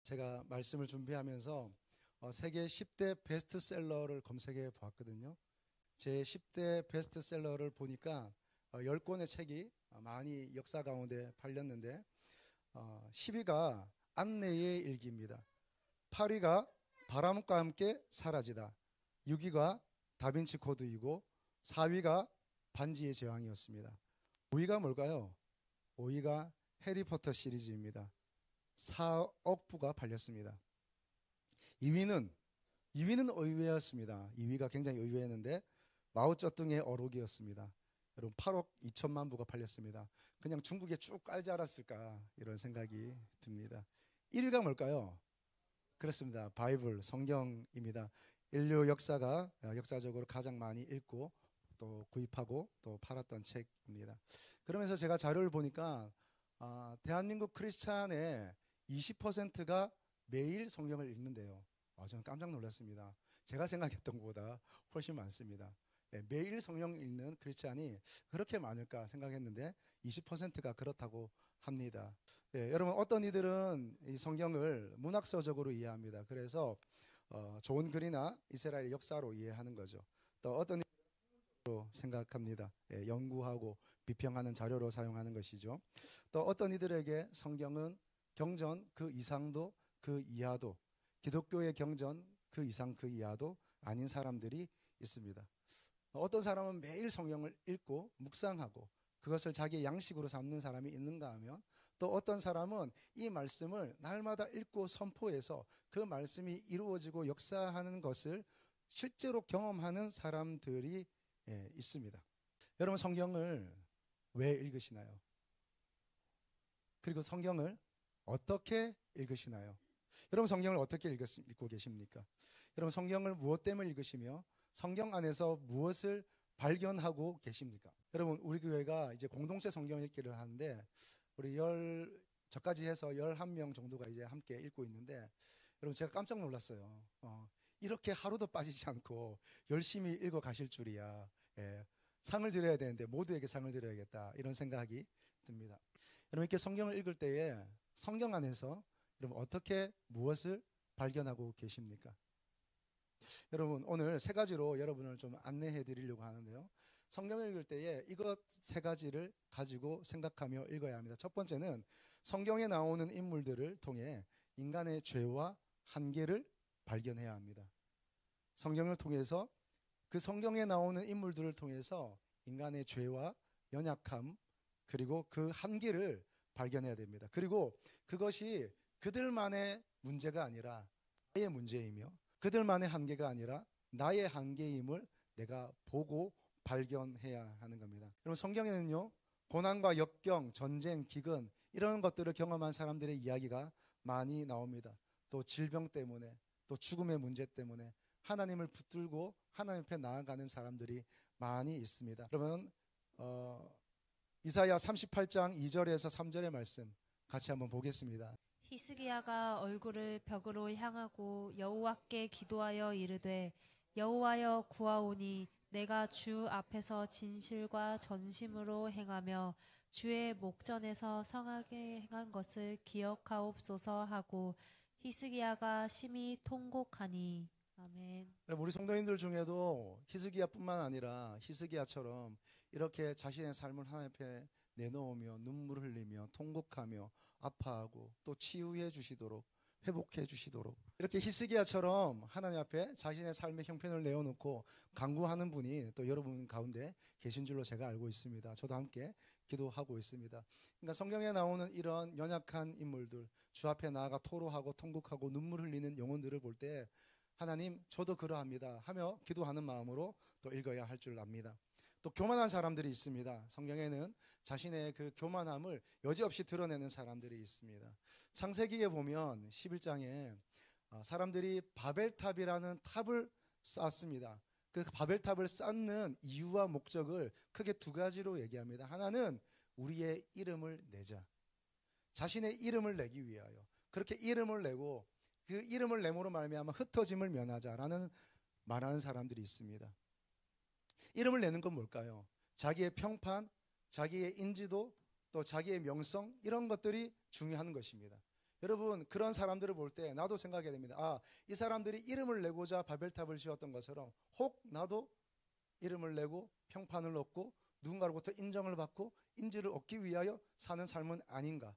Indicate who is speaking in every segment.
Speaker 1: 제가 말씀을 준비하면서 세계 10대 베스트셀러를 검색해 보았거든요. 제 10대 베스트셀러를 보니까 10권의 책이 많이 역사 가운데 팔렸는데 10위가 안내의 일기입니다. 8위가 바람과 함께 사라지다. 6위가 다빈치 코드이고 4위가 반지의 제왕이었습니다. 5위가 뭘까요? 5위가 해리포터 시리즈입니다. 4억 부가 팔렸습니다. 2위는 의외였습니다. 2위가 굉장히 의외였는데 마오쩌둥의 어록이었습니다. 여러분 8억 2천만 부가 팔렸습니다. 그냥 중국에 쭉 깔지 않았을까 이런 생각이 듭니다. 1위가 뭘까요? 그렇습니다. 바이블, 성경입니다. 인류 역사가 역사적으로 가장 많이 읽고 또 구입하고 또 팔았던 책입니다. 그러면서 제가 자료를 보니까 대한민국 크리스찬의 20%가 매일 성경을 읽는데요. 저는 깜짝 놀랐습니다. 제가 생각했던 것보다 훨씬 많습니다. 매일 성경 읽는 크리스찬이 그렇게 많을까 생각했는데 20%가 그렇다고 합니다. 여러분 어떤 이들은 이 성경을 문학서적으로 이해합니다. 그래서 좋은 글이나 이스라엘의 역사로 이해하는 거죠. 또 어떤 이들은 생각합니다. 연구하고 비평하는 자료로 사용하는 것이죠. 또 어떤 이들에게 성경은 경전 그 이상도 그 이하도 기독교의 경전 그 이상 그 이하도 아닌 사람들이 있습니다. 어떤 사람은 매일 성경을 읽고 묵상하고 그것을 자기의 양식으로 삼는 사람이 있는가 하면 또 어떤 사람은 이 말씀을 날마다 읽고 선포해서 그 말씀이 이루어지고 역사하는 것을 실제로 경험하는 사람들이 있습니다. 여러분 성경을 왜 읽으시나요? 그리고 성경을 어떻게 읽으시나요? 여러분 성경을 어떻게 읽고 계십니까? 여러분 성경을 무엇 때문에 읽으시며 성경 안에서 무엇을 발견하고 계십니까? 여러분 우리 교회가 이제 공동체 성경 읽기를 하는데 우리 저까지 해서 11명 정도가 이제 함께 읽고 있는데 여러분 제가 깜짝 놀랐어요. 이렇게 하루도 빠지지 않고 열심히 읽어 가실 줄이야. 상을 드려야 되는데 모두에게 상을 드려야겠다 이런 생각이 듭니다. 여러분 이렇게 성경을 읽을 때에 성경 안에서 여러분 어떻게 무엇을 발견하고 계십니까? 여러분 오늘 세 가지로 여러분을 좀 안내해 드리려고 하는데요. 성경을 읽을 때에 이것 세 가지를 가지고 생각하며 읽어야 합니다. 첫 번째는 성경에 나오는 인물들을 통해 인간의 죄와 한계를 발견해야 합니다. 성경을 통해서 그 성경에 나오는 인물들을 통해서 인간의 죄와 연약함 그리고 그 한계를 발견해야 됩니다. 그리고 그것이 그들만의 문제가 아니라 나의 문제이며 그들만의 한계가 아니라 나의 한계임을 내가 보고 발견해야 하는 겁니다. 여러분 성경에는요 고난과 역경, 전쟁, 기근 이런 것들을 경험한 사람들의 이야기가 많이 나옵니다. 또 질병 때문에 또 죽음의 문제 때문에 하나님을 붙들고 하나님 앞에 나아가는 사람들이 많이 있습니다. 여러분 이사야 38장 2절에서 3절의 말씀 같이 한번 보겠습니다.
Speaker 2: 히스기야가 얼굴을 벽으로 향하고 여호와께 기도하여 이르되 여호와여 구하오니 내가 주 앞에서 진실과 전심으로 행하며 주의 목전에서 성하게 행한 것을 기억하옵소서 하고 히스기야가 심히 통곡하니. 아멘.
Speaker 1: 우리 성도님들 중에도 히스기야뿐만 아니라 히스기야처럼 이렇게 자신의 삶을 하나님 앞에 내놓으며 눈물을 흘리며 통곡하며 아파하고 또 치유해 주시도록 회복해 주시도록 이렇게 히스기야처럼 하나님 앞에 자신의 삶의 형편을 내어놓고 간구하는 분이 또 여러분 가운데 계신 줄로 제가 알고 있습니다. 저도 함께 기도하고 있습니다. 그러니까 성경에 나오는 이런 연약한 인물들 주 앞에 나아가 토로하고 통곡하고 눈물 흘리는 영혼들을 볼 때 하나님 저도 그러합니다 하며 기도하는 마음으로 또 읽어야 할 줄 압니다. 또 교만한 사람들이 있습니다. 성경에는 자신의 그 교만함을 여지없이 드러내는 사람들이 있습니다. 창세기에 보면 11장에 사람들이 바벨탑이라는 탑을 쌓았습니다. 그 바벨탑을 쌓는 이유와 목적을 크게 두 가지로 얘기합니다. 하나는 우리의 이름을 내자. 자신의 이름을 내기 위하여 그렇게 이름을 내고 그 이름을 내므로 말미암아 흩어짐을 면하자라는 말하는 사람들이 있습니다. 이름을 내는 건 뭘까요? 자기의 평판, 자기의 인지도, 또 자기의 명성 이런 것들이 중요한 것입니다. 여러분 그런 사람들을 볼 때 나도 생각해야 됩니다. 아, 이 사람들이 이름을 내고자 바벨탑을 지었던 것처럼 혹 나도 이름을 내고 평판을 얻고 누군가로부터 인정을 받고 인지를 얻기 위하여 사는 삶은 아닌가.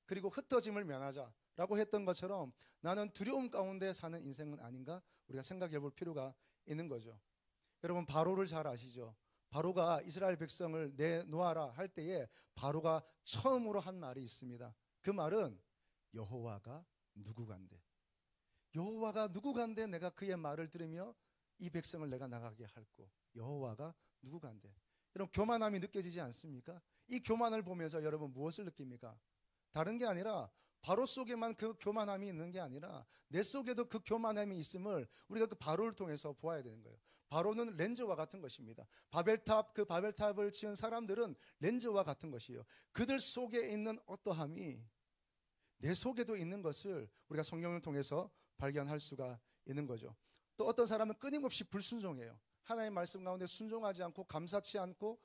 Speaker 1: 그리고 흩어짐을 면하자라고 했던 것처럼 나는 두려움 가운데 사는 인생은 아닌가 우리가 생각해 볼 필요가 있는 거죠. 여러분 바로를 잘 아시죠? 바로가 이스라엘 백성을 내놓아라 할 때에 바로가 처음으로 한 말이 있습니다. 그 말은 여호와가 누구간데, 여호와가 누구간데 내가 그의 말을 들으며 이 백성을 내가 나가게 할꼬. 여호와가 누구간데. 여러분 교만함이 느껴지지 않습니까? 이 교만을 보면서 여러분 무엇을 느낍니까? 다른 게 아니라 바로 속에만 그 교만함이 있는 게 아니라 내 속에도 그 교만함이 있음을 우리가 그 바로를 통해서 보아야 되는 거예요. 바로는 렌즈와 같은 것입니다. 그 바벨탑을 지은 사람들은 렌즈와 같은 것이에요. 그들 속에 있는 어떠함이 내 속에도 있는 것을 우리가 성경을 통해서 발견할 수가 있는 거죠. 또 어떤 사람은 끊임없이 불순종해요. 하나님의 말씀 가운데 순종하지 않고 감사치 않고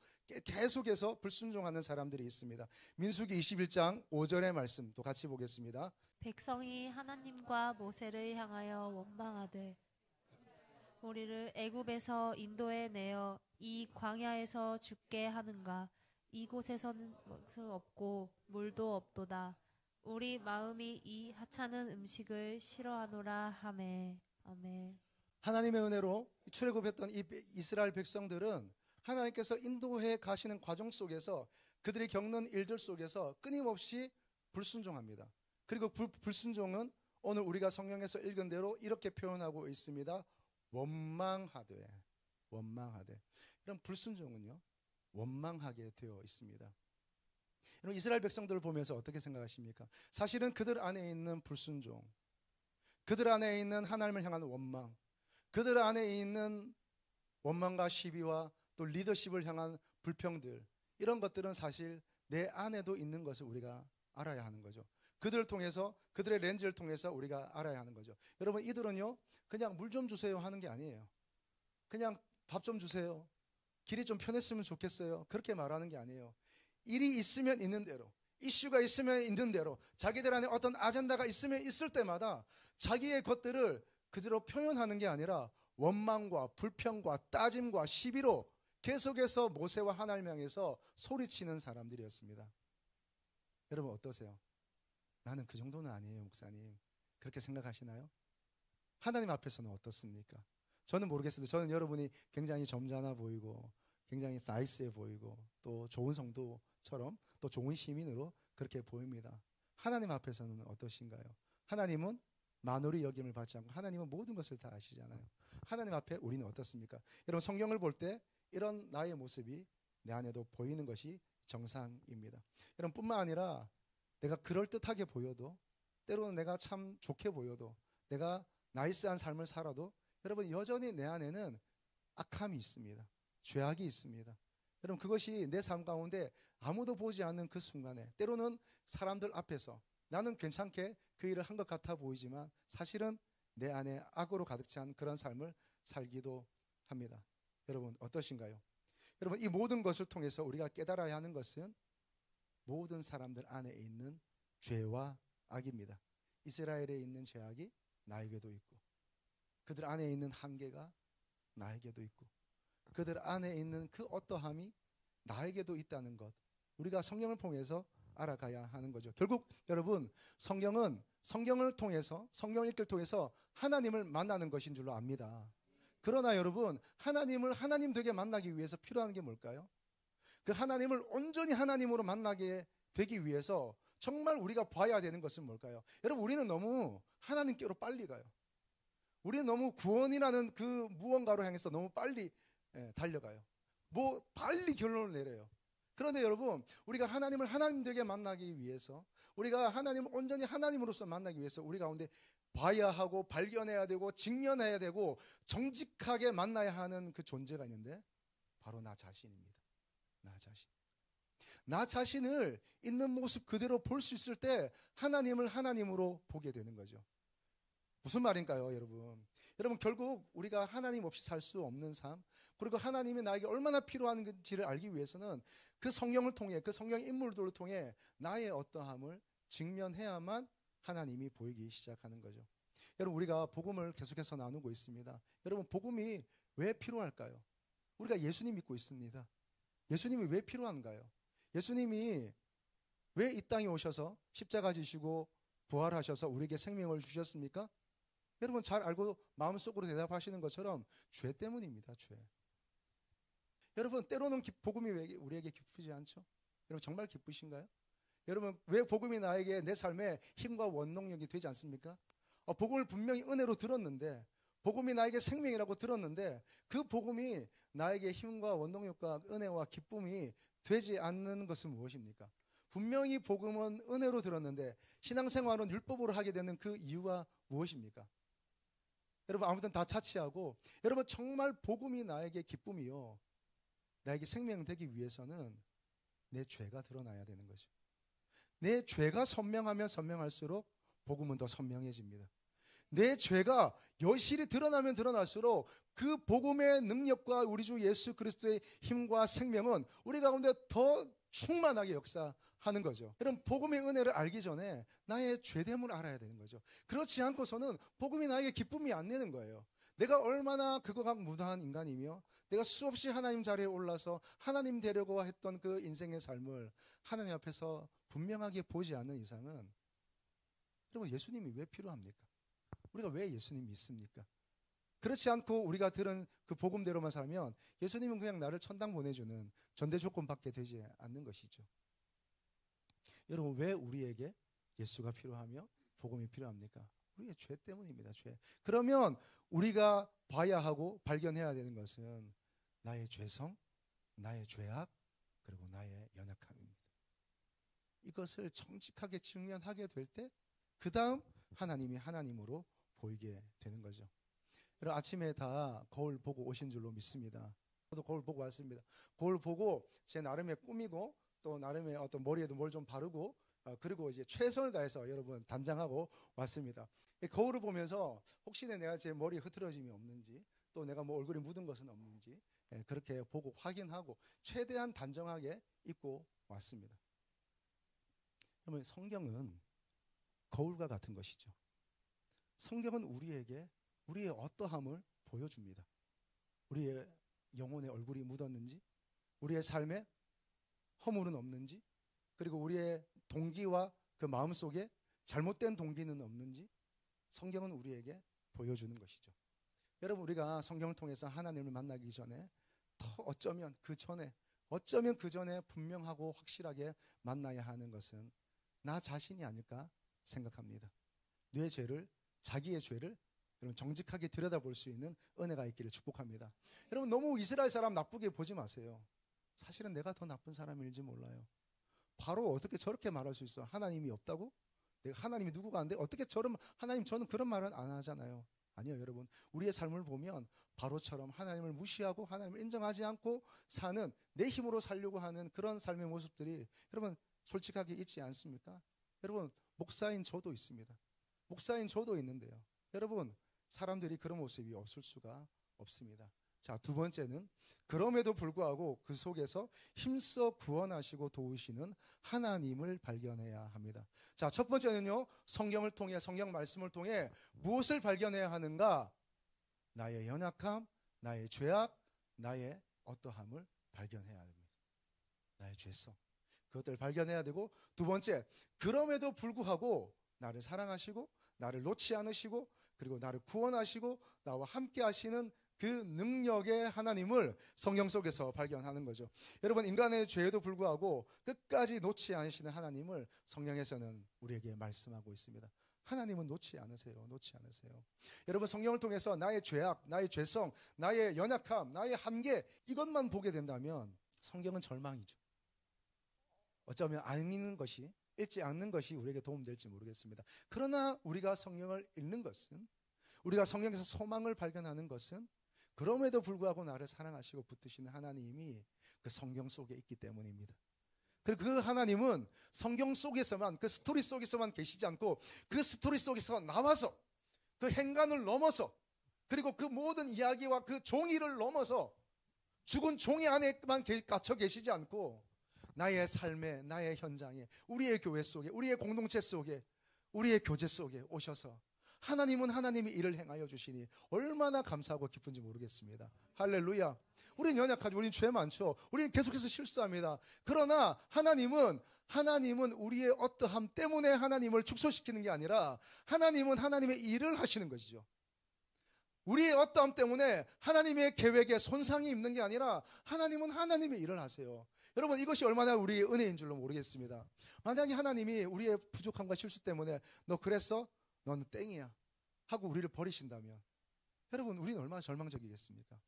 Speaker 1: 계속해서 불순종하는 사람들이 있습니다. 민수기 21장 5절의 말씀도 같이 보겠습니다.
Speaker 2: 백성이 하나님과 모세를 향하여 원망하되 우리를 애굽에서 인도해 내어 이 광야에서 죽게 하는가. 이곳에서는 것은 없고 물도 없도다. 우리 마음이 이 하찮은 음식을 싫어하노라 하매. 아멘.
Speaker 1: 하나님의 은혜로 출애굽했던 이 이스라엘 백성들은 하나님께서 인도해 가시는 과정 속에서 그들이 겪는 일들 속에서 끊임없이 불순종합니다. 그리고 불순종은 오늘 우리가 성경에서 읽은 대로 이렇게 표현하고 있습니다. 원망하되. 이런 불순종은요 원망하게 되어 있습니다. 여러분 이스라엘 백성들을 보면서 어떻게 생각하십니까? 사실은 그들 안에 있는 불순종, 그들 안에 있는 하나님을 향한 원망, 그들 안에 있는 원망과 시비와 또 리더십을 향한 불평들, 이런 것들은 사실 내 안에도 있는 것을 우리가 알아야 하는 거죠. 그들을 통해서, 그들의 렌즈를 통해서 우리가 알아야 하는 거죠. 여러분 이들은요 그냥 물 좀 주세요 하는 게 아니에요. 그냥 밥 좀 주세요, 길이 좀 편했으면 좋겠어요, 그렇게 말하는 게 아니에요. 일이 있으면 있는 대로, 이슈가 있으면 있는 대로, 자기들 안에 어떤 아젠다가 있으면 있을 때마다 자기의 것들을 그대로 표현하는 게 아니라 원망과 불평과 따짐과 시비로 계속해서 모세와 하나님 향해서 소리치는 사람들이었습니다. 여러분 어떠세요? 나는 그 정도는 아니에요 목사님, 그렇게 생각하시나요? 하나님 앞에서는 어떻습니까? 저는 모르겠어요. 저는 여러분이 굉장히 점잖아 보이고 굉장히 나이스해 보이고 또 좋은 성도처럼 또 좋은 시민으로 그렇게 보입니다. 하나님 앞에서는 어떠신가요? 하나님은 만홀히 여김을 받지 않고 하나님은 모든 것을 다 아시잖아요. 하나님 앞에 우리는 어떻습니까? 여러분 성경을 볼 때 이런 나의 모습이 내 안에도 보이는 것이 정상입니다. 여러분 뿐만 아니라 내가 그럴듯하게 보여도, 때로는 내가 참 좋게 보여도, 내가 나이스한 삶을 살아도 여러분 여전히 내 안에는 악함이 있습니다. 죄악이 있습니다. 여러분 그것이 내 삶 가운데 아무도 보지 않는 그 순간에 때로는 사람들 앞에서 나는 괜찮게 그 일을 한 것 같아 보이지만 사실은 내 안에 악으로 가득 찬 그런 삶을 살기도 합니다. 여러분 어떠신가요? 여러분 이 모든 것을 통해서 우리가 깨달아야 하는 것은 모든 사람들 안에 있는 죄와 악입니다. 이스라엘에 있는 죄악이 나에게도 있고, 그들 안에 있는 한계가 나에게도 있고, 그들 안에 있는 그 어떠함이 나에게도 있다는 것, 우리가 성경을 통해서 알아가야 하는 거죠. 결국 여러분 성경은 성경을 통해서, 성경을 읽기를 통해서 하나님을 만나는 것인 줄로 압니다. 그러나 여러분 하나님을 하나님 되게 만나기 위해서 필요한 게 뭘까요? 그 하나님을 온전히 하나님으로 만나게 되기 위해서 정말 우리가 봐야 되는 것은 뭘까요? 여러분 우리는 너무 하나님께로 빨리 가요. 우리는 너무 구원이라는 그 무언가로 향해서 너무 빨리 달려가요. 빨리 결론을 내려요. 그런데 여러분 우리가 하나님을 하나님 되게 만나기 위해서, 우리가 하나님을 온전히 하나님으로서 만나기 위해서 우리 가운데 봐야 하고 발견해야 되고 직면해야 되고 정직하게 만나야 하는 그 존재가 있는데 바로 나 자신입니다. 나 자신을 있는 모습 그대로 볼 수 있을 때 하나님을 하나님으로 보게 되는 거죠. 무슨 말인가요, 여러분? 여러분 결국 우리가 하나님 없이 살 수 없는 삶, 그리고 하나님이 나에게 얼마나 필요한지를 알기 위해서는 그 성경을 통해, 그 성경 인물들을 통해 나의 어떠함을 직면해야만 하나님이 보이기 시작하는 거죠. 여러분, 우리가 복음을 계속해서 나누고 있습니다. 여러분, 복음이 왜 필요할까요? 우리가 예수님 믿고 있습니다. 예수님이 왜 필요한가요? 예수님이 왜 이 땅에 오셔서 십자가 지시고 부활하셔서 우리에게 생명을 주셨습니까? 여러분 잘 알고 마음속으로 대답하시는 것처럼 죄 때문입니다. 죄. 여러분 때로는 복음이 왜 우리에게 기쁘지 않죠? 여러분 정말 기쁘신가요? 여러분 왜 복음이 나에게 내 삶에 힘과 원동력이 되지 않습니까? 복음을 분명히 은혜로 들었는데, 복음이 나에게 생명이라고 들었는데 그 복음이 나에게 힘과 원동력과 은혜와 기쁨이 되지 않는 것은 무엇입니까? 분명히 복음은 은혜로 들었는데 신앙생활은 율법으로 하게 되는 그 이유가 무엇입니까? 여러분 아무튼 다 차치하고, 여러분 정말 복음이 나에게 기쁨이요 나에게 생명 되기 위해서는 내 죄가 드러나야 되는 거죠. 내 죄가 선명하면 선명할수록 복음은 더 선명해집니다. 내 죄가 여실히 드러나면 드러날수록 그 복음의 능력과 우리 주 예수 그리스도의 힘과 생명은 우리 가운데 더 충만하게 역사하는 거죠. 여러분 복음의 은혜를 알기 전에 나의 죄됨을 알아야 되는 거죠. 그렇지 않고서는 복음이 나에게 기쁨이 안 되는 거예요. 내가 얼마나 그거가 무도한 인간이며 내가 수없이 하나님 자리에 올라서 하나님 되려고 했던 그 인생의 삶을 하나님 앞에서 분명하게 보지 않는 이상은, 여러분 예수님이 왜 필요합니까? 우리가 왜 예수님 믿습니까? 그렇지 않고 우리가 들은 그 복음대로만 살면 예수님은 그냥 나를 천당 보내주는 전대 조건밖에 되지 않는 것이죠. 여러분 왜 우리에게 예수가 필요하며 복음이 필요합니까? 우리의 죄 때문입니다. 죄. 그러면 우리가 봐야 하고 발견해야 되는 것은 나의 죄성, 나의 죄악, 그리고 나의 연약함입니다. 이것을 정직하게 직면하게 될 때 그 다음 하나님이 하나님으로 보이게 되는 거죠. 여러분 아침에 다 거울 보고 오신 줄로 믿습니다. 저도 거울 보고 왔습니다. 거울 보고 제 나름의 꾸미고 또 나름의 어떤 머리에도 뭘 좀 바르고 그리고 이제 최선을 다해서 여러분 단장하고 왔습니다. 거울을 보면서 혹시나 내가 제 머리에 흐트러짐이 없는지 또 내가 뭐 얼굴에 묻은 것은 없는지 그렇게 보고 확인하고 최대한 단정하게 입고 왔습니다. 그러면 성경은 거울과 같은 것이죠. 성경은 우리에게 우리의 어떠함을 보여줍니다. 우리의 영혼의 얼굴이 묻었는지, 우리의 삶에 허물은 없는지, 그리고 우리의 동기와 그 마음속에 잘못된 동기는 없는지 성경은 우리에게 보여주는 것이죠. 여러분 우리가 성경을 통해서 하나님을 만나기 전에 어쩌면 그 전에 분명하고 확실하게 만나야 하는 것은 나 자신이 아닐까 생각합니다. 내 죄를, 자기의 죄를 여러분 정직하게 들여다볼 수 있는 은혜가 있기를 축복합니다. 여러분 너무 이스라엘 사람 나쁘게 보지 마세요. 사실은 내가 더 나쁜 사람일지 몰라요. 바로 어떻게 저렇게 말할 수 있어? 하나님이 없다고? 내가 하나님이 누구가 안 돼? 어떻게 하나님 저는 그런 말은 안 하잖아요. 아니요 여러분, 우리의 삶을 보면 바로처럼 하나님을 무시하고 하나님을 인정하지 않고 사는, 내 힘으로 살려고 하는 그런 삶의 모습들이 여러분 솔직하게 있지 않습니까? 여러분 목사인 저도 있습니다. 목사인 저도 있는데요. 여러분 사람들이 그런 모습이 없을 수가 없습니다. 자, 두 번째는 그럼에도 불구하고 그 속에서 힘써 구원하시고 도우시는 하나님을 발견해야 합니다. 자, 첫 번째는요, 성경을 통해, 성경 말씀을 통해 무엇을 발견해야 하는가? 나의 연약함, 나의 죄악, 나의 어떠함을 발견해야 됩니다. 나의 죄성, 그것들을 발견해야 되고, 두 번째, 그럼에도 불구하고 나를 사랑하시고 나를 놓지 않으시고 그리고 나를 구원하시고 나와 함께 하시는 그 능력의 하나님을 성경 속에서 발견하는 거죠. 여러분 인간의 죄에도 불구하고 끝까지 놓지 않으시는 하나님을 성경에서는 우리에게 말씀하고 있습니다. 하나님은 놓지 않으세요. 놓지 않으세요. 여러분 성경을 통해서 나의 죄악, 나의 죄성, 나의 연약함, 나의 한계 이것만 보게 된다면 성경은 절망이죠. 어쩌면 안 읽는 것이, 읽지 않는 것이 우리에게 도움될지 모르겠습니다. 그러나 우리가 성경을 읽는 것은, 우리가 성경에서 소망을 발견하는 것은 그럼에도 불구하고 나를 사랑하시고 붙드시는 하나님이 그 성경 속에 있기 때문입니다. 그리고 그 하나님은 성경 속에서만, 그 스토리 속에서만 계시지 않고 그 스토리 속에서 나와서 그 행간을 넘어서 그리고 그 모든 이야기와 그 종이를 넘어서 죽은 종이 안에만 갇혀 계시지 않고 나의 삶에, 나의 현장에, 우리의 교회 속에, 우리의 공동체 속에, 우리의 교제 속에 오셔서 하나님은 하나님이 일을 행하여 주시니 얼마나 감사하고 기쁜지 모르겠습니다. 할렐루야. 우리는 연약하죠. 우리는 죄 많죠. 우리는 계속해서 실수합니다. 그러나 하나님은 우리의 어떠함 때문에 하나님을 축소시키는 게 아니라 하나님은 하나님의 일을 하시는 것이죠. 우리의 어떠함 때문에 하나님의 계획에 손상이 있는 게 아니라 하나님은 하나님의 일을 하세요. 여러분, 이것이 얼마나 우리의 은혜인 줄로 모르겠습니다. 만약에 하나님이 우리의 부족함과 실수 때문에 너 그랬어? 너는 땡이야 하고 우리를 버리신다면 여러분, 우리는 얼마나 절망적이겠습니까?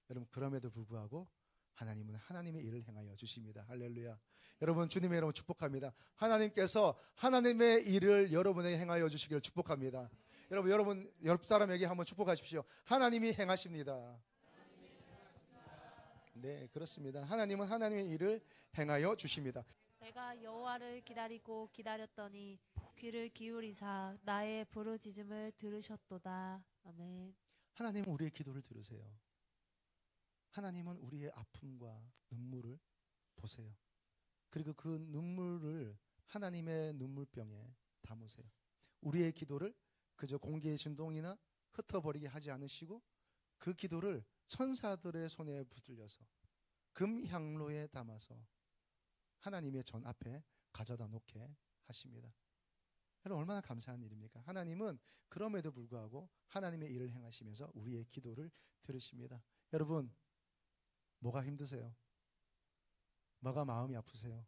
Speaker 1: 여러분, 그럼에도 불구하고 하나님은 하나님의 일을 행하여 주십니다. 할렐루야. 여러분, 주님의 이름으로 축복합니다. 하나님께서 하나님의 일을 여러분에게 행하여 주시기를 축복합니다. 여러분 옆 사람에게 한번 축복하십시오. 하나님이 행하십니다. 네, 그렇습니다. 하나님은 하나님의 일을 행하여 주십니다.
Speaker 2: 내가 여호와를 기다리고 기다렸더니 귀를 기울이사 나의 부르짖음을 들으셨도다. 아멘.
Speaker 1: 하나님은 우리의 기도를 들으세요. 하나님은 우리의 아픔과 눈물을 보세요. 그리고 그 눈물을 하나님의 눈물병에 담으세요. 우리의 기도를 그저 공기의 진동이나 흩어버리게 하지 않으시고 그 기도를 천사들의 손에 붙들려서 금향로에 담아서 하나님의 전 앞에 가져다 놓게 하십니다. 여러분, 얼마나 감사한 일입니까? 하나님은 그럼에도 불구하고 하나님의 일을 행하시면서 우리의 기도를 들으십니다. 여러분, 뭐가 힘드세요? 뭐가 마음이 아프세요?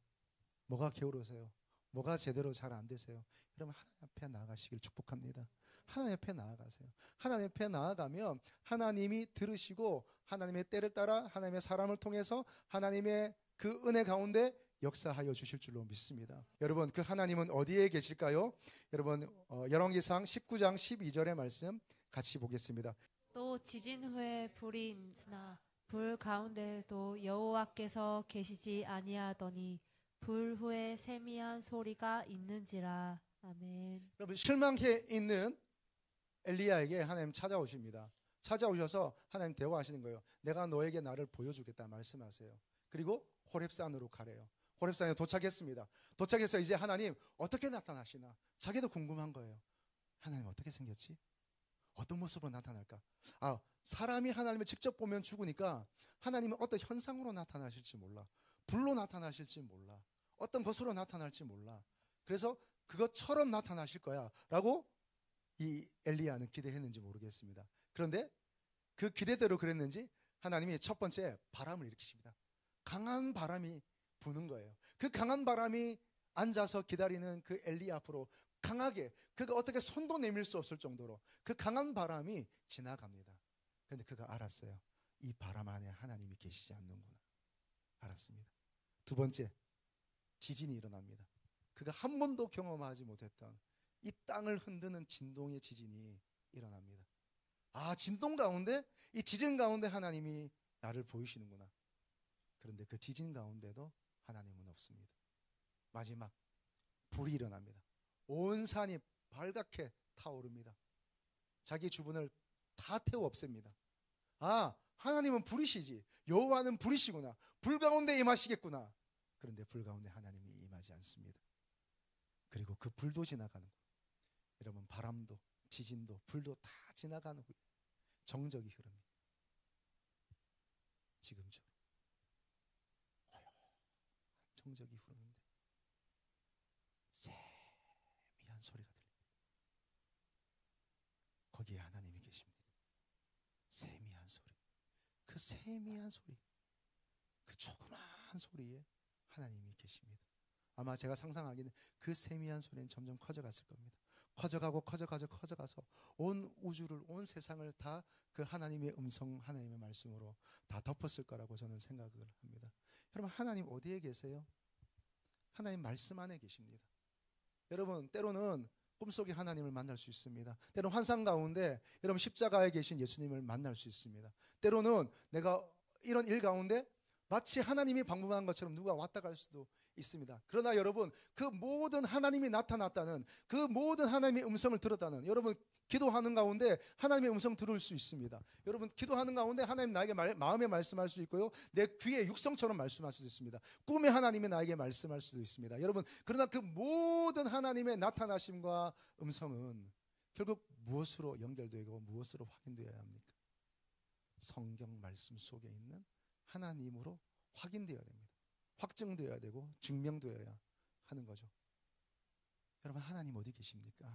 Speaker 1: 뭐가 게으르세요? 뭐가 제대로 잘 안 되세요? 여러분, 하나님 앞에 나아가시길 축복합니다. 하나님 앞에 나아가세요. 하나님 앞에 나아가면 하나님이 들으시고 하나님의 때를 따라 하나님의 사람을 통해서 하나님의 그 은혜 가운데 역사하여 주실 줄로 믿습니다. 여러분, 그 하나님은 어디에 계실까요? 여러분, 열왕기상 19장 12절의 말씀 같이 보겠습니다.
Speaker 2: 또 지진 후에 불이 임나 불 가운데도 여호와께서 계시지 아니하더니 불 후에 세미한 소리가 있는지라. 아멘.
Speaker 1: 여러분, 실망해 있는 엘리야에게 하나님 찾아오십니다. 찾아오셔서 하나님 대화하시는 거예요. 내가 너에게 나를 보여주겠다 말씀하세요. 그리고 호렙산으로 가래요. 호렙산에 도착했습니다. 도착해서 이제 하나님 어떻게 나타나시나 자기도 궁금한 거예요. 하나님 어떻게 생겼지? 어떤 모습으로 나타날까? 사람이 하나님을 직접 보면 죽으니까 하나님은 어떤 현상으로 나타나실지 몰라. 불로 나타나실지 몰라. 어떤 것으로 나타날지 몰라. 그래서 그것처럼 나타나실 거야 라고 이 엘리야는 기대했는지 모르겠습니다. 그런데 그 기대대로 그랬는지 하나님이 첫 번째 바람을 일으키십니다. 강한 바람이 부는 거예요. 그 강한 바람이 앉아서 기다리는 그 엘리야 앞으로 강하게, 그가 어떻게 손도 내밀 수 없을 정도로 그 강한 바람이 지나갑니다. 그런데 그가 알았어요. 이 바람 안에 하나님이 계시지 않는구나. 알았습니다. 두 번째, 지진이 일어납니다. 그가 한 번도 경험하지 못했던 이 땅을 흔드는 진동의 지진이 일어납니다. 진동 가운데, 이 지진 가운데 하나님이 나를 보이시는구나. 그런데 그 지진 가운데도 하나님은 없습니다. 마지막, 불이 일어납니다. 온 산이 발갛게 타오릅니다. 자기 주변을 다 태워 없앱니다. 하나님은 불이시지. 여호와는 불이시구나. 불 가운데 임하시겠구나. 그런데 불 가운데 하나님이 임하지 않습니다. 그리고 그 불도 지나가는 거. 여러분, 바람도 지진도 불도 다 지나가는 후에 정적이 흐릅니다. 지금처럼 정적이 흐르는데 세미한 소리가 들립니다. 거기에 하나님이 계십니다. 세미한 소리. 그 세미한 소리, 그 조그마한 소리에 하나님이 계십니다. 아마 제가 상상하기는 그 세미한 소리는 점점 커져갔을 겁니다. 커져가서 온 우주를, 온 세상을 다 그 하나님의 음성, 하나님의 말씀으로 다 덮었을 거라고 저는 생각을 합니다. 여러분, 하나님 어디에 계세요? 하나님 말씀 안에 계십니다. 여러분, 때로는 꿈속에 하나님을 만날 수 있습니다. 때로는 환상 가운데 여러분 십자가에 계신 예수님을 만날 수 있습니다. 때로는 내가 이런 일 가운데 마치 하나님이 방문한 것처럼 누가 왔다 갈 수도 있습니다. 그러나 여러분, 그 모든 하나님이 나타났다는, 그 모든 하나님의 음성을 들었다는, 여러분 기도하는 가운데 하나님의 음성 들을 수 있습니다. 여러분 기도하는 가운데 하나님 나에게 마음에 말씀할 수 있고요, 내 귀에 육성처럼 말씀할 수도 있습니다. 꿈에 하나님이 나에게 말씀할 수도 있습니다. 여러분, 그러나 그 모든 하나님의 나타나심과 음성은 결국 무엇으로 연결되고 무엇으로 확인되어야 합니까? 성경 말씀 속에 있는 하나님으로 확인되어야 됩니다. 확증되어야 되고 증명되어야 하는 거죠. 여러분, 하나님 어디 계십니까?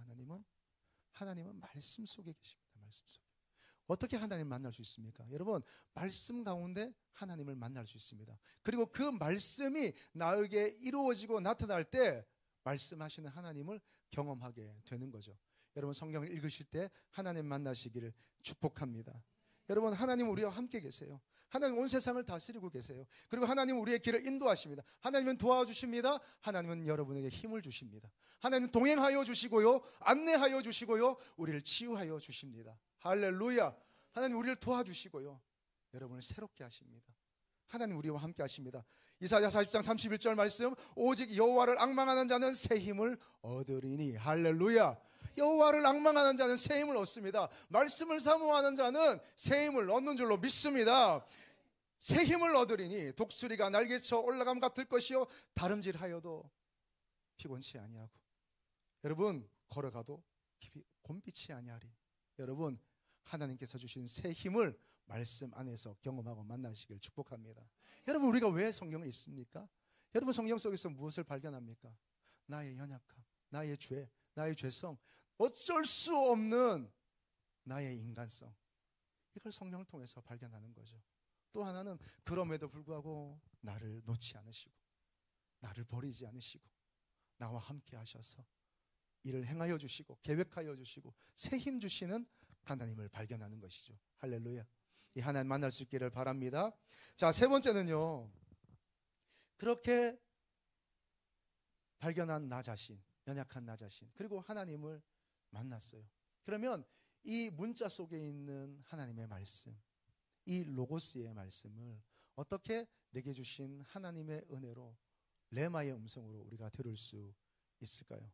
Speaker 1: 하나님은 말씀 속에 계십니다. 말씀 속에. 어떻게 하나님 만날 수 있습니까? 여러분, 말씀 가운데 하나님을 만날 수 있습니다. 그리고 그 말씀이 나에게 이루어지고 나타날 때 말씀하시는 하나님을 경험하게 되는 거죠. 여러분, 성경을 읽으실 때 하나님 만나시기를 축복합니다. 여러분, 하나님은 우리와 함께 계세요. 하나님 온 세상을 다스리고 계세요. 그리고 하나님은 우리의 길을 인도하십니다. 하나님은 도와주십니다. 하나님은 여러분에게 힘을 주십니다. 하나님은 동행하여 주시고요, 안내하여 주시고요, 우리를 치유하여 주십니다. 할렐루야. 하나님 우리를 도와주시고요, 여러분을 새롭게 하십니다. 하나님 우리와 함께 하십니다. 이사야 40장 31절 말씀, 오직 여호와를 앙망하는 자는 새 힘을 얻으리니. 할렐루야. 여호와를 앙망하는 자는 새 힘을 얻습니다. 말씀을 사모하는 자는 새 힘을 얻는 줄로 믿습니다. 새 힘을 얻으리니 독수리가 날개쳐 올라감 같을 것이요 다름질하여도 피곤치 아니하고, 여러분 걸어가도 곤비치 아니하리. 여러분, 하나님께서 주신 새 힘을 말씀 안에서 경험하고 만나시길 축복합니다. 여러분, 우리가 왜 성경을 읽습니까? 여러분, 성경 속에서 무엇을 발견합니까? 나의 연약함, 나의 죄, 나의 죄성, 어쩔 수 없는 나의 인간성, 이걸 성경을 통해서 발견하는 거죠. 또 하나는 그럼에도 불구하고 나를 놓지 않으시고 나를 버리지 않으시고 나와 함께 하셔서 일을 행하여 주시고 계획하여 주시고 새 힘 주시는 하나님을 발견하는 것이죠. 할렐루야. 이 하나님 만날 수 있기를 바랍니다. 자, 세 번째는요, 그렇게 발견한 나 자신, 연약한 나 자신, 그리고 하나님을 만났어요. 그러면 이 문자 속에 있는 하나님의 말씀, 이 로고스의 말씀을 어떻게 내게 주신 하나님의 은혜로, 레마의 음성으로 우리가 들을 수 있을까요?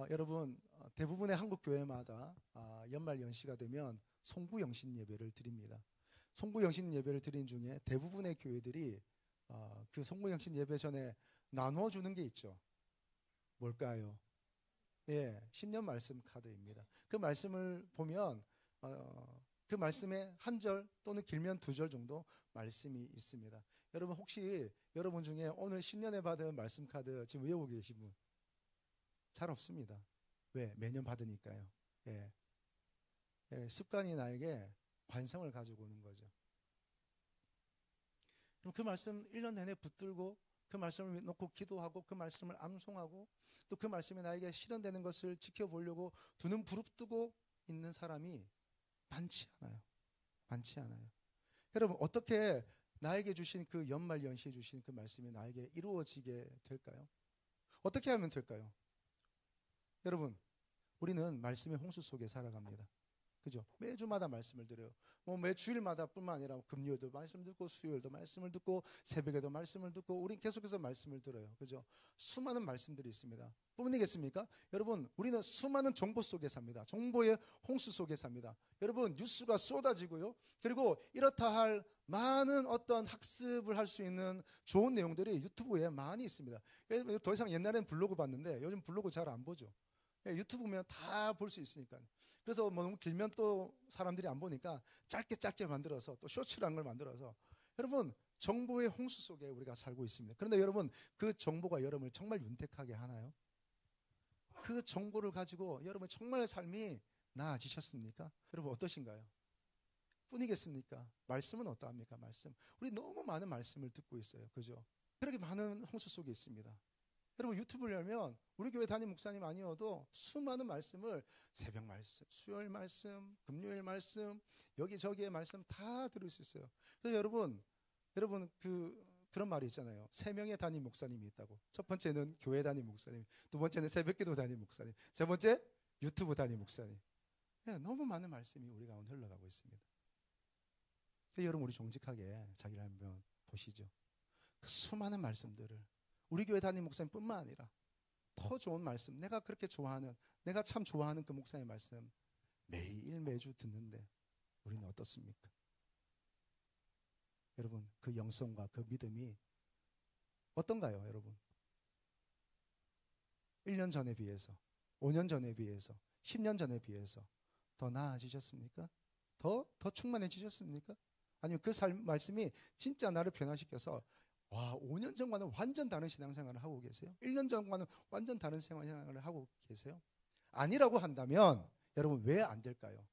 Speaker 1: 여러분, 대부분의 한국 교회마다 연말 연시가 되면 송구영신 예배를 드립니다. 송구영신 예배를 드린 중에 대부분의 교회들이 그 송구영신 예배 전에 나눠주는 게 있죠. 뭘까요? 예, 신년 말씀 카드입니다. 그 말씀을 보면 그 말씀에 한 절 또는 길면 두 절 정도 말씀이 있습니다. 여러분, 혹시 여러분 중에 오늘 신년에 받은 말씀 카드 지금 외우고 계신 분? 잘 없습니다. 왜? 매년 받으니까요. 예. 예, 습관이 나에게 관성을 가지고 오는 거죠. 그럼 그 말씀 1년 내내 붙들고 그 말씀을 놓고 기도하고 그 말씀을 암송하고 또 그 말씀이 나에게 실현되는 것을 지켜보려고 두 눈 부릅뜨고 있는 사람이 많지 않아요. 많지 않아요. 여러분, 어떻게 나에게 주신 그 연말 연시에 주신 그 말씀이 나에게 이루어지게 될까요? 어떻게 하면 될까요? 여러분, 우리는 말씀의 홍수 속에 살아갑니다. 그죠? 매주마다 말씀을 드려요. 매 주일마다 뿐만 아니라 금요일도 말씀 듣고 수요일도 말씀을 듣고 새벽에도 말씀을 듣고 우린 계속해서 말씀을 들어요. 그죠? 수많은 말씀들이 있습니다. 뿐이겠습니까? 여러분, 우리는 수많은 정보 속에 삽니다. 정보의 홍수 속에 삽니다. 여러분, 뉴스가 쏟아지고요. 그리고 이렇다 할 많은 어떤 학습을 할 수 있는 좋은 내용들이 유튜브에 많이 있습니다. 더 이상 옛날에는 블로그 봤는데 요즘 블로그 잘 안 보죠. 유튜브 보면 다 볼 수 있으니까요. 그래서 뭐 너무 길면 또 사람들이 안 보니까 짧게 만들어서 또 쇼츠라는 걸 만들어서, 여러분, 정보의 홍수 속에 우리가 살고 있습니다. 그런데 여러분, 그 정보가 여러분을 정말 윤택하게 하나요? 그 정보를 가지고 여러분 정말 삶이 나아지셨습니까? 여러분 어떠신가요? 뿐이겠습니까? 말씀은 어떠합니까? 말씀, 우리 너무 많은 말씀을 듣고 있어요. 그죠? 그렇게 많은 홍수 속에 있습니다. 여러분, 유튜브를 열면 우리 교회 담임 목사님 아니어도 수많은 말씀을, 새벽 말씀, 수요일 말씀, 금요일 말씀, 여기저기의 말씀 다 들을 수 있어요. 그래서 여러분 그런 말이 있잖아요. 3명의 담임 목사님이 있다고. 첫 번째는 교회 담임 목사님, 두 번째는 새벽기도 담임 목사님, 세 번째 유튜브 담임 목사님. 너무 많은 말씀이 우리 가운데 흘러가고 있습니다. 그래서 여러분, 우리 정직하게 자기를 한번 보시죠. 그 수많은 말씀들을 우리 교회 담임 목사님뿐만 아니라 더 좋은 말씀, 내가 그렇게 좋아하는, 내가 참 좋아하는 그 목사의 말씀 매일 매주 듣는데 우리는 어떻습니까? 여러분, 그 영성과 그 믿음이 어떤가요, 여러분? 1년 전에 비해서, 5년 전에 비해서, 10년 전에 비해서 더 나아지셨습니까? 더 충만해지셨습니까? 아니면 그 말씀이 진짜 나를 변화시켜서 5년 전과는 완전 다른 신앙생활을 하고 계세요? 1년 전과는 완전 다른 생활을 하고 계세요? 아니라고 한다면 여러분 왜 안 될까요?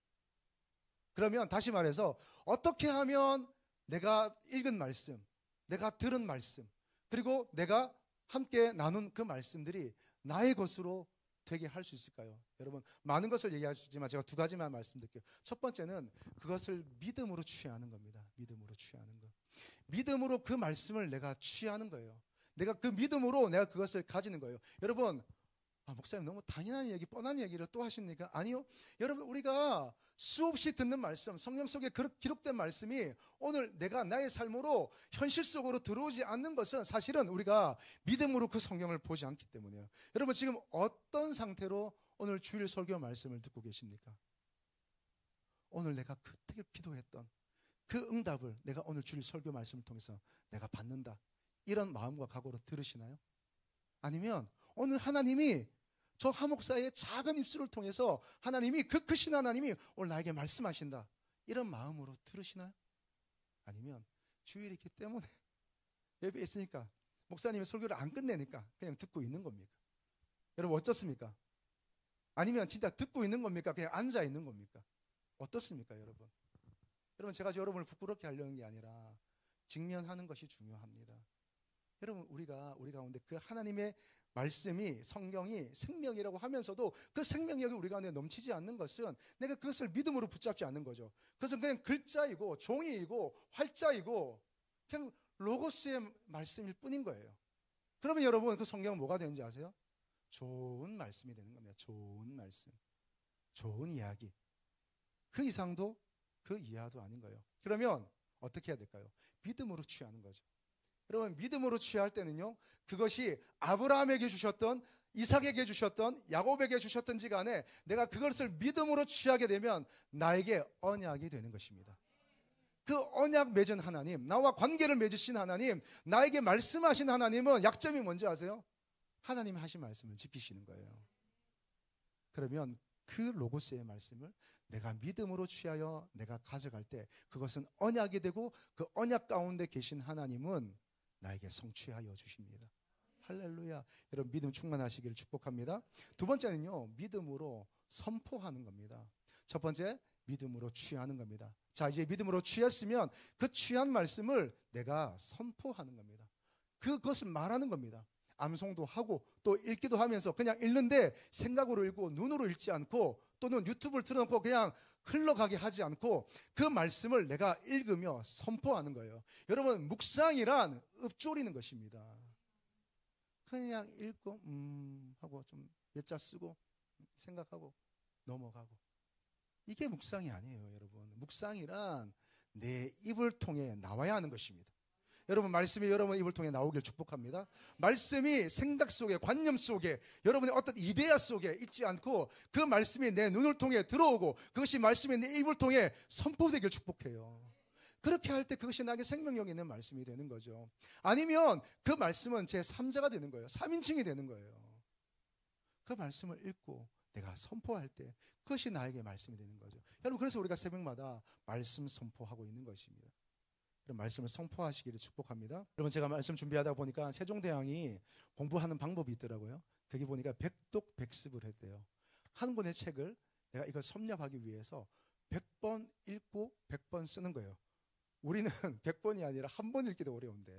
Speaker 1: 그러면 다시 말해서 어떻게 하면 내가 읽은 말씀, 내가 들은 말씀, 그리고 내가 함께 나눈 그 말씀들이 나의 것으로 되게 할 수 있을까요? 여러분, 많은 것을 얘기할 수 있지만 제가 두 가지만 말씀드릴게요. 첫 번째는 그것을 믿음으로 취하는 겁니다. 믿음으로 취하는 것. 믿음으로 그 말씀을 내가 취하는 거예요. 내가 그 믿음으로 내가 그것을 가지는 거예요. 여러분, 목사님 너무 당연한 얘기, 뻔한 얘기를 또 하십니까? 아니요. 여러분, 우리가 수없이 듣는 말씀, 성경 속에 기록된 말씀이 오늘 내가 나의 삶으로 현실 속으로 들어오지 않는 것은 사실은 우리가 믿음으로 그 성경을 보지 않기 때문이에요. 여러분, 지금 어떤 상태로 오늘 주일 설교 말씀을 듣고 계십니까? 오늘 내가 그때 기도했던 그 응답을 내가 오늘 주일 설교 말씀을 통해서 내가 받는다, 이런 마음과 각오로 들으시나요? 아니면 오늘 하나님이 저 하목사의 작은 입술을 통해서 하나님이 그 크신 하나님이 오늘 나에게 말씀하신다, 이런 마음으로 들으시나요? 아니면 주일이기 때문에 예배 있으니까 목사님의 설교를 안 끝내니까 그냥 듣고 있는 겁니까? 여러분 어떻습니까? 아니면 진짜 듣고 있는 겁니까? 그냥 앉아 있는 겁니까? 어떻습니까, 여러분? 여러분, 제가 여러분을 부끄럽게 하려는 게 아니라 직면하는 것이 중요합니다. 여러분, 우리가 우리 가운데 그 하나님의 말씀이, 성경이 생명이라고 하면서도 그 생명력이 우리 가운데 넘치지 않는 것은 내가 그것을 믿음으로 붙잡지 않는 거죠. 그것은 그냥 글자이고 종이이고 활자이고 그냥 로고스의 말씀일 뿐인 거예요. 그러면 여러분, 그 성경은 뭐가 되는지 아세요? 좋은 말씀이 되는 겁니다. 좋은 말씀, 좋은 이야기. 그 이상도 그 이하도 아닌 거예요. 그러면 어떻게 해야 될까요? 믿음으로 취하는 거죠. 여러분, 믿음으로 취할 때는요, 그것이 아브라함에게 주셨던, 이삭에게 주셨던, 야곱에게 주셨던지 간에 내가 그것을 믿음으로 취하게 되면 나에게 언약이 되는 것입니다. 그 언약 맺은 하나님, 나와 관계를 맺으신 하나님, 나에게 말씀하신 하나님은 약점이 뭔지 아세요? 하나님이 하신 말씀을 지키시는 거예요. 그러면 그 로고스의 말씀을 내가 믿음으로 취하여 내가 가져갈 때 그것은 언약이 되고 그 언약 가운데 계신 하나님은 나에게 성취하여 주십니다. 할렐루야. 여러분, 믿음 충만하시기를 축복합니다. 두 번째는요, 믿음으로 선포하는 겁니다. 첫 번째, 믿음으로 취하는 겁니다. 자, 이제 믿음으로 취했으면 그 취한 말씀을 내가 선포하는 겁니다. 그것을 말하는 겁니다. 암송도 하고 또 읽기도 하면서 그냥 읽는데 생각으로 읽고 눈으로 읽지 않고 또는 유튜브를 틀어놓고 그냥 흘러가게 하지 않고 그 말씀을 내가 읽으며 선포하는 거예요. 여러분, 묵상이란 읊조리는 것입니다. 그냥 읽고 하고 좀 몇 자 쓰고 생각하고 넘어가고, 이게 묵상이 아니에요. 여러분, 묵상이란 내 입을 통해 나와야 하는 것입니다. 여러분, 말씀이 여러분 입을 통해 나오길 축복합니다. 말씀이 생각 속에, 관념 속에, 여러분의 어떤 이데아 속에 있지 않고 그 말씀이 내 눈을 통해 들어오고 그것이 말씀이 내 입을 통해 선포되길 축복해요. 그렇게 할 때 그것이 나에게 생명력 있는 말씀이 되는 거죠. 아니면 그 말씀은 제 3자가 되는 거예요. 3인칭이 되는 거예요. 그 말씀을 읽고 내가 선포할 때 그것이 나에게 말씀이 되는 거죠. 여러분, 그래서 우리가 새벽마다 말씀 선포하고 있는 것입니다. 그런 말씀을 선포하시기를 축복합니다. 여러분, 제가 말씀 준비하다 보니까 세종대왕이 공부하는 방법이 있더라고요. 거기 보니까 백독백습을 했대요. 한 권의 책을 내가 이걸 섭렵하기 위해서 100번 읽고 100번 쓰는 거예요. 우리는 100번이 아니라 한 번 읽기도 어려운데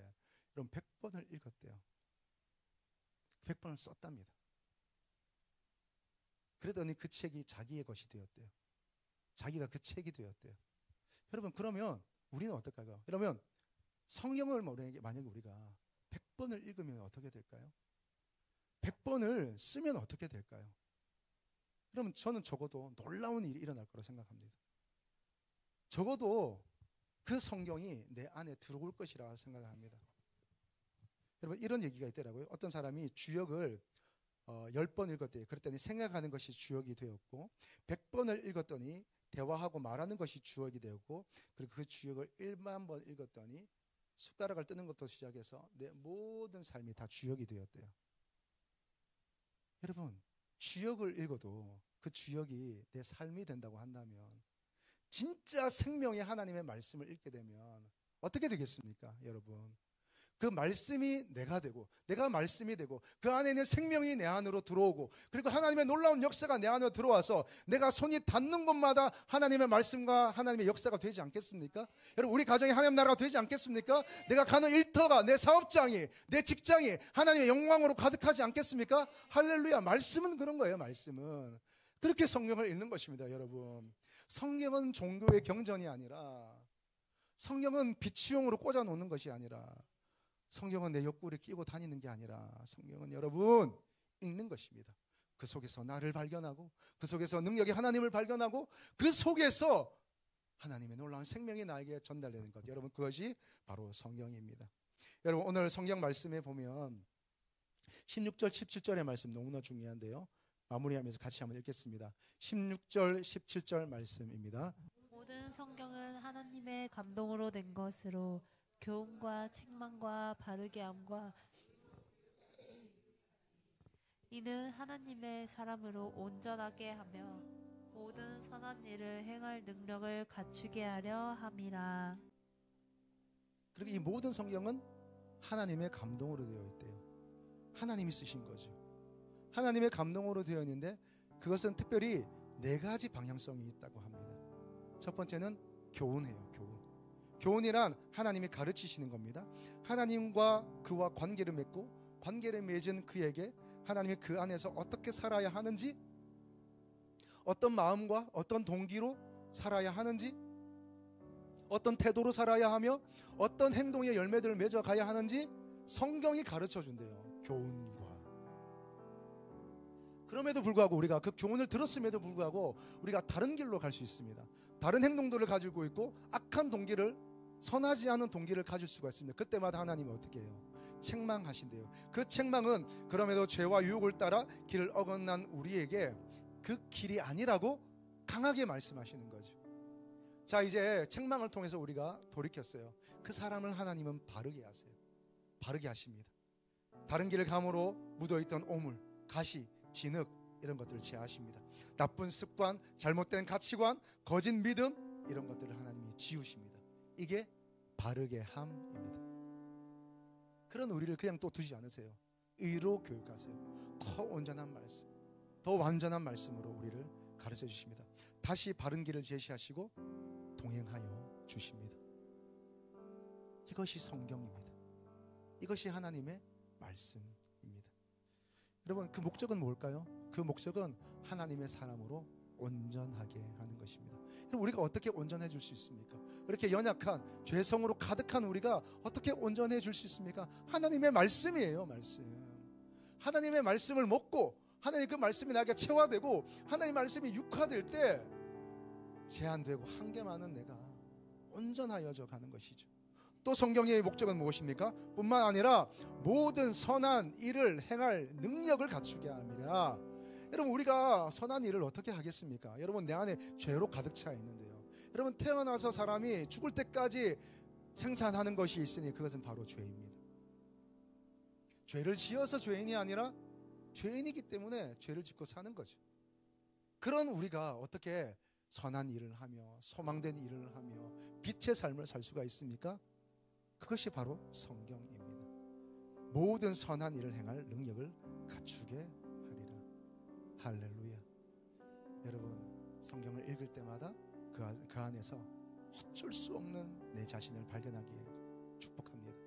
Speaker 1: 여러분, 100번을 읽었대요. 100번을 썼답니다. 그러더니 그 책이 자기의 것이 되었대요. 자기가 그 책이 되었대요. 여러분, 그러면 우리는 어떨까요? 그러면 성경을 만약에 우리가 100번을 읽으면 어떻게 될까요? 100번을 쓰면 어떻게 될까요? 그러면 저는 적어도 놀라운 일이 일어날 거라고 생각합니다. 적어도 그 성경이 내 안에 들어올 것이라 생각을 합니다. 여러분 이런 얘기가 있더라고요. 어떤 사람이 주역을 10번 읽었대요. 그랬더니 생각하는 것이 주역이 되었고 100번을 읽었더니 대화하고 말하는 것이 주역이 되었고 그리고 그 주역을 1만 번 읽었더니 숟가락을 뜨는 것부터 시작해서 내 모든 삶이 다 주역이 되었대요. 여러분 주역을 읽어도 그 주역이 내 삶이 된다고 한다면 진짜 생명의 하나님의 말씀을 읽게 되면 어떻게 되겠습니까? 여러분 그 말씀이 내가 되고 내가 말씀이 되고 그 안에 있는 생명이 내 안으로 들어오고 그리고 하나님의 놀라운 역사가 내 안으로 들어와서 내가 손이 닿는 곳마다 하나님의 말씀과 하나님의 역사가 되지 않겠습니까? 여러분 우리 가정이 하나님 나라가 되지 않겠습니까? 내가 가는 일터가 내 사업장이 내 직장이 하나님의 영광으로 가득하지 않겠습니까? 할렐루야. 말씀은 그런 거예요. 말씀은 그렇게 성경을 읽는 것입니다. 여러분 성경은 종교의 경전이 아니라 성경은 비치용으로 꽂아놓는 것이 아니라 성경은 내 옆구리에 끼고 다니는 게 아니라 성경은 여러분 읽는 것입니다. 그 속에서 나를 발견하고 그 속에서 능력의 하나님을 발견하고 그 속에서 하나님의 놀라운 생명이 나에게 전달되는 것, 여러분 그것이 바로 성경입니다. 여러분 오늘 성경 말씀에 보면 16절 17절의 말씀 너무나 중요한데요, 마무리하면서 같이 한번 읽겠습니다. 16절 17절 말씀입니다.
Speaker 2: 모든 성경은 하나님의 감동으로 된 것으로 교훈과 책망과 바르게 함과 이는 하나님의 사람으로 온전하게 하며 모든 선한 일을 행할 능력을 갖추게 하려 함이라.
Speaker 1: 그리고 이 모든 성경은 하나님의 감동으로 되어 있대요. 하나님이 쓰신 거죠. 하나님의 감동으로 되어 있는데 그것은 특별히 4가지 방향성이 있다고 합니다. 첫 번째는 교훈이에요. 교훈이란 하나님이 가르치시는 겁니다. 하나님과 그와 관계를 맺고 관계를 맺은 그에게 하나님이 그 안에서 어떻게 살아야 하는지, 어떤 마음과 어떤 동기로 살아야 하는지, 어떤 태도로 살아야 하며 어떤 행동의 열매들을 맺어가야 하는지 성경이 가르쳐준대요. 교훈과. 그럼에도 불구하고 우리가 그 교훈을 들었음에도 불구하고 우리가 다른 길로 갈 수 있습니다. 다른 행동들을 가지고 있고 악한 동기를, 선하지 않은 동기를 가질 수가 있습니다. 그때마다 하나님은 어떻게 해요? 책망하신대요. 그 책망은 그럼에도 죄와 유혹을 따라 길을 어긋난 우리에게 그 길이 아니라고 강하게 말씀하시는 거죠. 자, 이제 책망을 통해서 우리가 돌이켰어요. 그 사람을 하나님은 바르게 하세요. 바르게 하십니다. 다른 길을 감으로 묻어있던 오물, 가시, 진흙 이런 것들을 제하십니다. 나쁜 습관, 잘못된 가치관, 거짓 믿음 이런 것들을 하나님이 지우십니다. 이게 바르게 함입니다. 그런 우리를 그냥 또 두지 않으세요. 의로 교육하세요. 더 온전한 말씀, 더 완전한 말씀으로 우리를 가르쳐 주십니다. 다시 바른 길을 제시하시고 동행하여 주십니다. 이것이 성경입니다. 이것이 하나님의 말씀입니다. 여러분 그 목적은 뭘까요? 그 목적은 하나님의 사람으로 온전하게 하는 것입니다. 그럼 우리가 어떻게 온전해질 수 있습니까? 이렇게 연약한 죄성으로 가득한 우리가 어떻게 온전해질 수 있습니까? 하나님의 말씀이에요. 말씀. 하나님의 말씀을 먹고 하나님 그 말씀이 나에게 체화되고 하나님의 말씀이 육화될 때 제한되고 한계 많은 내가 온전하여져 가는 것이죠. 또 성경의 목적은 무엇입니까? 뿐만 아니라 모든 선한 일을 행할 능력을 갖추게 함이라. 여러분 우리가 선한 일을 어떻게 하겠습니까? 여러분 내 안에 죄로 가득 차 있는데요. 여러분 태어나서 사람이 죽을 때까지 생산하는 것이 있으니 그것은 바로 죄입니다. 죄를 지어서 죄인이 아니라 죄인이기 때문에 죄를 짓고 사는 거죠. 그런 우리가 어떻게 선한 일을 하며 소망된 일을 하며 빛의 삶을 살 수가 있습니까? 그것이 바로 성경입니다. 모든 선한 일을 행할 능력을 갖추게 하리라. 할렐루야. 여러분 성경을 읽을 때마다 그 안에서 어쩔 수 없는 내 자신을 발견하기를 축복합니다.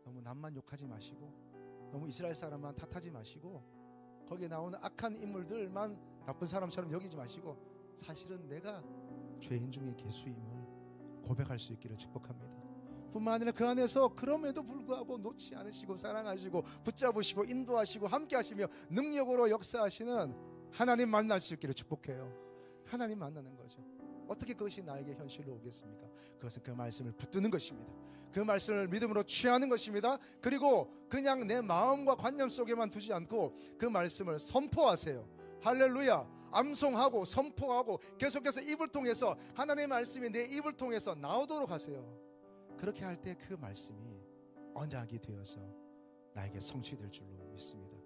Speaker 1: 너무 남만 욕하지 마시고 너무 이스라엘 사람만 탓하지 마시고 거기에 나오는 악한 인물들만 나쁜 사람처럼 여기지 마시고 사실은 내가 죄인 중에 개수임을 고백할 수 있기를 축복합니다. 뿐만 아니라 그 안에서 그럼에도 불구하고 놓지 않으시고 사랑하시고 붙잡으시고 인도하시고 함께 하시며 능력으로 역사하시는 하나님 만날 수 있기를 축복해요. 하나님 만나는 거죠. 어떻게 그것이 나에게 현실로 오겠습니까? 그것은 그 말씀을 붙드는 것입니다. 그 말씀을 믿음으로 취하는 것입니다. 그리고 그냥 내 마음과 관념 속에만 두지 않고 그 말씀을 선포하세요. 할렐루야. 암송하고 선포하고 계속해서 입을 통해서 하나님의 말씀이 내 입을 통해서 나오도록 하세요. 그렇게 할 때 그 말씀이 언약이 되어서 나에게 성취될 줄로 믿습니다.